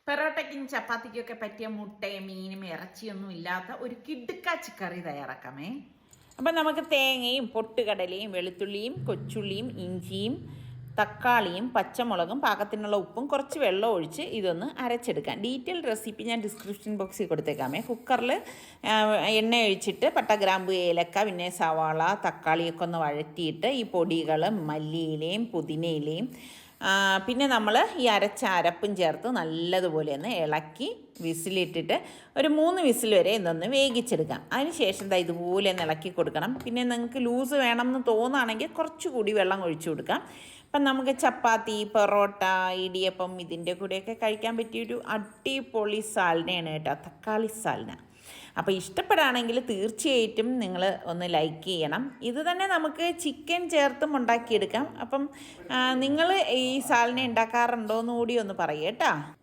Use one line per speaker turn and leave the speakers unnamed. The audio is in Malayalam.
പെറോട്ടയ്ക്കും ചപ്പാത്തിക്കൊക്കെ പറ്റിയ മുട്ടയും മീനും ഇറച്ചിയൊന്നും ഇല്ലാത്ത ഒരു കിടുക്കാച്ചി കറി തയ്യാറാക്കാമേ. അപ്പം നമുക്ക് തേങ്ങയും പൊട്ടുകടലയും വെളുത്തുള്ളിയും കൊച്ചുള്ളിയും ഇഞ്ചിയും തക്കാളിയും പച്ചമുളകും പാകത്തിനുള്ള ഉപ്പും കുറച്ച് വെള്ളം ഒഴിച്ച് ഇതൊന്ന് അരച്ചെടുക്കാം. ഡീറ്റെയിൽ റെസിപ്പി ഞാൻ ഡിസ്ക്രിപ്ഷൻ ബോക്സിൽ കൊടുത്തേക്കാമേ. കുക്കറിൽ എണ്ണ ഒഴിച്ചിട്ട് പട്ട, ഗ്രാമ്പു, ഏലക്ക, പിന്നെ സവാള, തക്കാളിയൊക്കെ ഒന്ന് വഴറ്റിയിട്ട് ഈ പൊടികൾ മല്ലിയിലയും പുതിനയിലയും പിന്നെ നമ്മൾ ഈ അരച്ച അരപ്പും ചേർത്ത് നല്ലതുപോലെ ഒന്ന് ഇളക്കി വിസിലിട്ടിട്ട് ഒരു 3 വിസിൽ വരെ ഇതൊന്ന് വേവിച്ചെടുക്കാം. അതിന് ശേഷം ഇതുപോലെ ഒന്ന് ഇളക്കി കൊടുക്കണം. പിന്നെ നിങ്ങൾക്ക് ലൂസ് വേണമെന്ന് തോന്നുകയാണെങ്കിൽ കുറച്ചുകൂടി വെള്ളം ഒഴിച്ചു കൊടുക്കാം. അപ്പം നമുക്ക് ചപ്പാത്തി, പൊറോട്ട, ഇടിയപ്പം ഇതിൻ്റെ കൂടെയൊക്കെ കഴിക്കാൻ പറ്റിയൊരു അടിപൊളി സാലനയാണ് കേട്ടോ, തക്കാളി സാലന. അപ്പോൾ ഇഷ്ടപ്പെടുകയാണെങ്കിൽ തീർച്ചയായിട്ടും നിങ്ങൾ ഒന്ന് ലൈക്ക് ചെയ്യണം. ഇത് തന്നെ നമുക്ക് ചിക്കൻ ചേർത്തും ഉണ്ടാക്കിയെടുക്കാം. അപ്പം നിങ്ങൾ ഈ സാലന ഉണ്ടാക്കാറുണ്ടോ എന്ന് കൂടി ഒന്ന് പറയൂ കേട്ടോ.